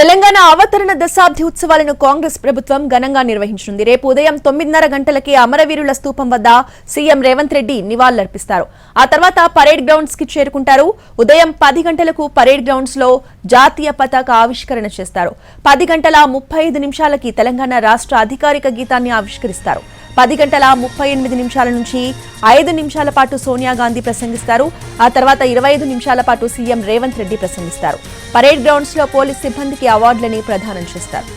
తెలంగాణ అవతరణ దశాబ్ది ఉత్సవాలను కాంగ్రెస్ ప్రభుత్వం ఘనంగా నిర్వహించనుంది. రేపు ఉదయం 9:30 గంటలకి అమరవీరుల స్తూపం వద్ద సీఎం రేవంత్ రెడ్డి నివాళులర్పిస్తారు. ఆ తర్వాత పరేడ్ గ్రౌండ్స్ కి చేరుకుంటారు. ఉదయం 10 గంటలకు పరేడ్ గ్రౌండ్స్ లో జాతీయ పతాక ఆవిష్కరణ చేస్తారు. 10:35 తెలంగాణ రాష్ట్ర అధికారిక గీతాన్ని ఆవిష్కరిస్తారు. 10:38 నుంచి 5 నిమిషాల పాటు సోనియా గాంధీ ప్రసంగిస్తారు. ఆ తర్వాత 25 నిమిషాల పాటు సీఎం రేవంత్ రెడ్డి ప్రసంగిస్తారు. పరేడ్ గ్రౌండ్స్ లో పోలీస్ సిబ్బందికి అవార్డులని ప్రదానం చేస్తారు.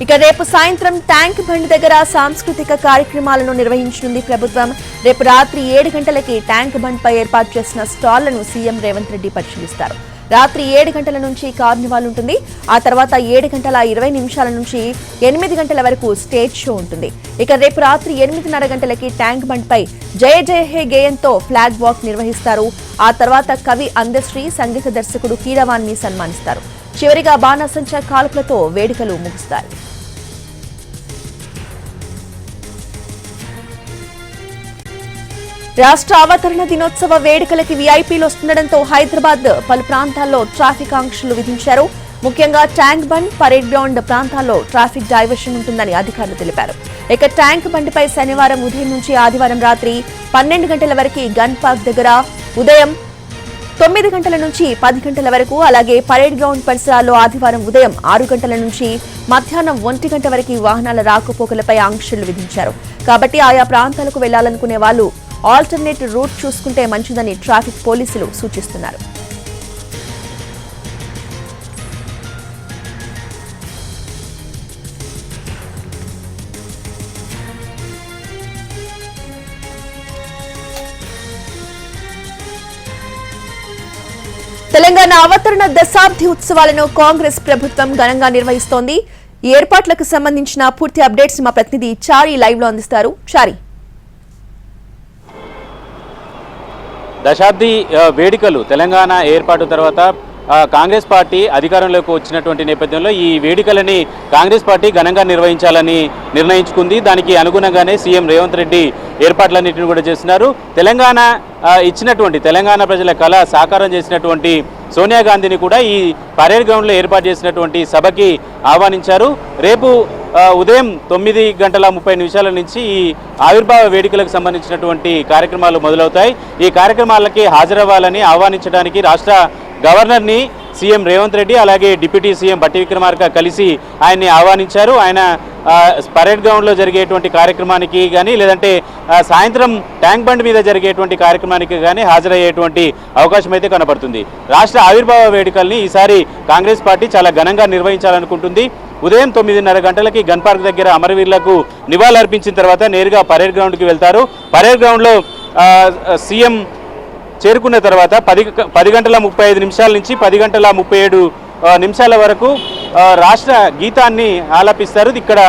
ఇక రేపు సాయంత్రం ట్యాంక్ బండ్ దగ్గర సాంస్కృతిక కార్యక్రమాలను నిర్వహించనుంది ప్రభుత్వం. రేపు రాత్రి 7 గంటలకి ట్యాంక్ బండ్ పై ఏర్పాటు చేసిన స్టాళ్లను సీఎం రేవంత్ రెడ్డి పరిశీలిస్తారు. రాత్రి 7 గంటల నుంచి కార్నివాల్ ఉంటుంది. ఆ తర్వాత 7:20 నుంచి 8 గంటల వరకు స్టేజ్ షో ఉంటుంది. ఇక రేపు రాత్రి 8:30 గంటలకి ట్యాంక్ బండ్ పై జయ జయ హే గేయంతో ఫ్లాగ్ వాక్ నిర్వహిస్తారు. ఆ తర్వాత కవి అందశ్రీ, సంగీత దర్శకుడు కీరవాన్ని సన్మానిస్తారు. చివరిగా బాణాసంచా కాల్పులతో వేడుకలు ముగుస్తారు. రాష్ట్ర అవతరణ దినోత్సవ వేడుకలకి వీఐపీలు వస్తుండటంతో హైదరాబాద్ పలు ప్రాంతాల్లో ట్రాఫిక్ ఆంక్షలు విధించారు. ముఖ్యంగా ట్యాంక్ బండ్, పరేడ్ గ్రౌండ్ ప్రాంతాల్లో ట్రాఫిక్ డైవర్షన్ ఉంటుందని అధికారులు తెలిపారు. ఇక ట్యాంక్ బండ్ పై శనివారం ఉదయం నుంచి ఆదివారం రాత్రి 12 గంటల వరకు గన్ పార్క్ దగ్గర, ఉదయం 9 గంటల నుంచి 10 గంటల వరకు, అలాగే పరేడ్ గ్రౌండ్ పరిసరాల్లో ఆదివారం ఉదయం 6 గంటల నుంచి మధ్యాహ్నం 1 గంట వరకు వాహనాల రాకపోకలపై ఆంక్షలు విధించారు. కాబట్టి ఆయా ప్రాంతాలకు వెళ్లాలనుకునే వాళ్ళు ఆల్టర్నేట్ రూట్ చూసుకుంటే మంచిదని ట్రాఫిక్ పోలీసులు సూచిస్తున్నారు. తెలంగాణ అవతరణ దశాబ్ది ఉత్సవాలను కాంగ్రెస్ ప్రభుత్వం ఘనంగా నిర్వహిస్తోంది. ఈ ఏర్పాట్లకు సంబంధించిన పూర్తి అప్డేట్స్ మా ప్రతినిధి చారి లైవ్ లో అందిస్తారు. చారి, దశాబ్ది వేడుకలు తెలంగాణ ఏర్పాటు తర్వాత కాంగ్రెస్ పార్టీ అధికారంలోకి వచ్చినటువంటి నేపథ్యంలో ఈ వేడుకలని కాంగ్రెస్ పార్టీ ఘనంగా నిర్వహించాలని నిర్ణయించుకుంది. దానికి అనుగుణంగానే సీఎం రేవంత్ రెడ్డి ఏర్పాట్లన్నింటినీ కూడా చేస్తున్నారు. తెలంగాణ ప్రజల కళ సాకారం చేసినటువంటి సోనియా గాంధీని కూడా ఈ పరేడ్ గ్రౌండ్లో ఏర్పాటు చేసినటువంటి సభకి ఆహ్వానించారు. రేపు ఉదయం 9:30 నుంచి ఈ ఆవిర్భావ వేడుకలకు సంబంధించినటువంటి కార్యక్రమాలు మొదలవుతాయి. ఈ కార్యక్రమాలకి హాజరవ్వాలని ఆహ్వానించడానికి రాష్ట్ర గవర్నర్ని సీఎం రేవంత్ రెడ్డి అలాగే డిప్యూటీ సీఎం బట్టి విక్రమార్క కలిసి ఆయన్ని ఆహ్వానించారు. ఆయన పరేడ్ గ్రౌండ్లో జరిగేటువంటి కార్యక్రమానికి కానీ లేదంటే సాయంత్రం ట్యాంక్ బండ్ మీద జరిగేటువంటి కార్యక్రమానికి కానీ హాజరయ్యేటువంటి అవకాశం అయితే కనబడుతుంది. రాష్ట్ర ఆవిర్భావ వేడుకల్ని ఈసారి కాంగ్రెస్ పార్టీ చాలా ఘనంగా నిర్వహించాలనుకుంటుంది. ఉదయం 9:30 గంటలకి గన్ పార్క్ దగ్గర అమరవీరులకు నివాళులర్పించిన తర్వాత నేరుగా పరేడ్ గ్రౌండ్కి వెళ్తారు. పరేడ్ గ్రౌండ్లో సీఎం చేరుకున్న తర్వాత 10:35 నుంచి 10:37 వరకు రాష్ట్ర గీతాన్ని ఆలపిస్తారు. ఇక్కడ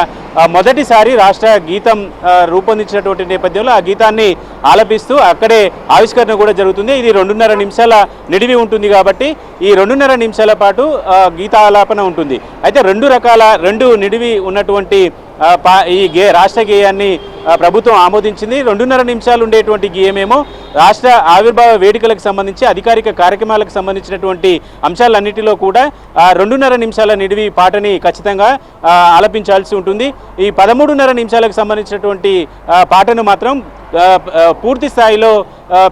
మొదటిసారి రాష్ట్ర గీతం రూపొందించినటువంటి నేపథ్యంలో ఆ గీతాన్ని ఆలపిస్తూ అక్కడే ఆవిష్కరణ కూడా జరుగుతుంది. ఇది 2:30 నిమిషాల నిడివి ఉంటుంది కాబట్టి ఈ 2:30 నిమిషాల పాటు గీతాలాపన ఉంటుంది. అయితే రెండు నిడివి ఉన్నటువంటి ఈ రాష్ట్ర గేయాన్ని ప్రభుత్వం ఆమోదించింది. 2:30 నిమిషాలు ఉండేటువంటి గేయమేమో రాష్ట్ర ఆవిర్భావ వేడుకలకు సంబంధించి అధికారిక కార్యక్రమాలకు సంబంధించినటువంటి అంశాలన్నిటిలో కూడా 2:30 నిమిషాల నిడివి పాటని ఖచ్చితంగా ఆలపించాల్సి ఉంటుంది. ఈ 13:30 నిమిషాలకు సంబంధించినటువంటి పాటను మాత్రం పూర్తి స్థాయిలో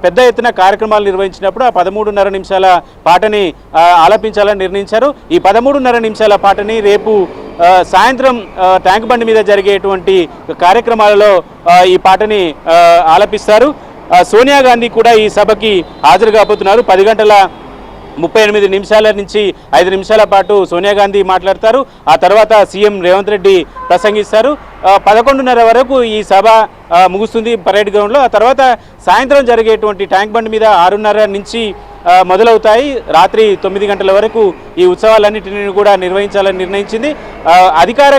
పెద్ద ఎత్తున కార్యక్రమాలు నిర్వహించినప్పుడు ఆ 13:30 నిమిషాల పాటని ఆలపించాలని నిర్ణయించారు. ఈ 13:30 నిమిషాల పాటని రేపు సాయంత్రం ట్యాంక్ బండ్ మీద జరిగేటువంటి కార్యక్రమాలలో ఈ పాటని ఆలపిస్తారు. సోనియా గాంధీ కూడా ఈ సభకి హాజరు కాబోతున్నారు. 10:38 నుంచి 5 నిమిషాల పాటు సోనియా గాంధీ మాట్లాడతారు. ఆ తర్వాత సీఎం రేవంత్ రెడ్డి ప్రసంగిస్తారు. 11:30 వరకు ఈ సభ ముగుస్తుంది పరేడ్ గ్రౌండ్లో. ఆ తర్వాత సాయంత్రం జరిగేటువంటి ట్యాంక్ బండ్ మీద 6:30 నుంచి మొదలవుతాయి. రాత్రి 9 గంటల వరకు ఈ ఉత్సవాలన్నింటినీ కూడా నిర్వహించాలని నిర్ణయించింది. అధికార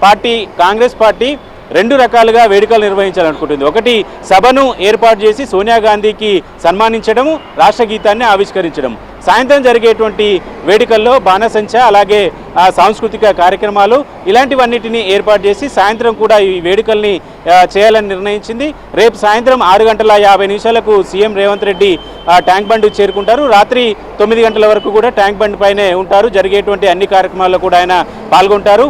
పార్టీ కాంగ్రెస్ పార్టీ రెండు రకాలుగా వేడుకలు నిర్వహించాలనుకుంటుంది. ఒకటి సభను ఏర్పాటు చేసి సోనియా గాంధీకి సన్మానించడము, రాష్ట్ర గీతాన్ని ఆవిష్కరించడం. సాయంత్రం జరిగేటువంటి వేడుకల్లో బాణసంచ, అలాగే సాంస్కృతిక కార్యక్రమాలు ఇలాంటివన్నిటిని ఏర్పాటు చేసి సాయంత్రం కూడా ఈ వేడుకల్ని చేయాలని నిర్ణయించింది. రేపు సాయంత్రం 6:50 CM Revanth Reddy tank bund చేరుకుంటారు. రాత్రి 9 గంటల వరకు కూడా ట్యాంక్ బండ్ పైనే ఉంటారు. జరిగేటువంటి అన్ని కార్యక్రమాల్లో కూడా ఆయన పాల్గొంటారు.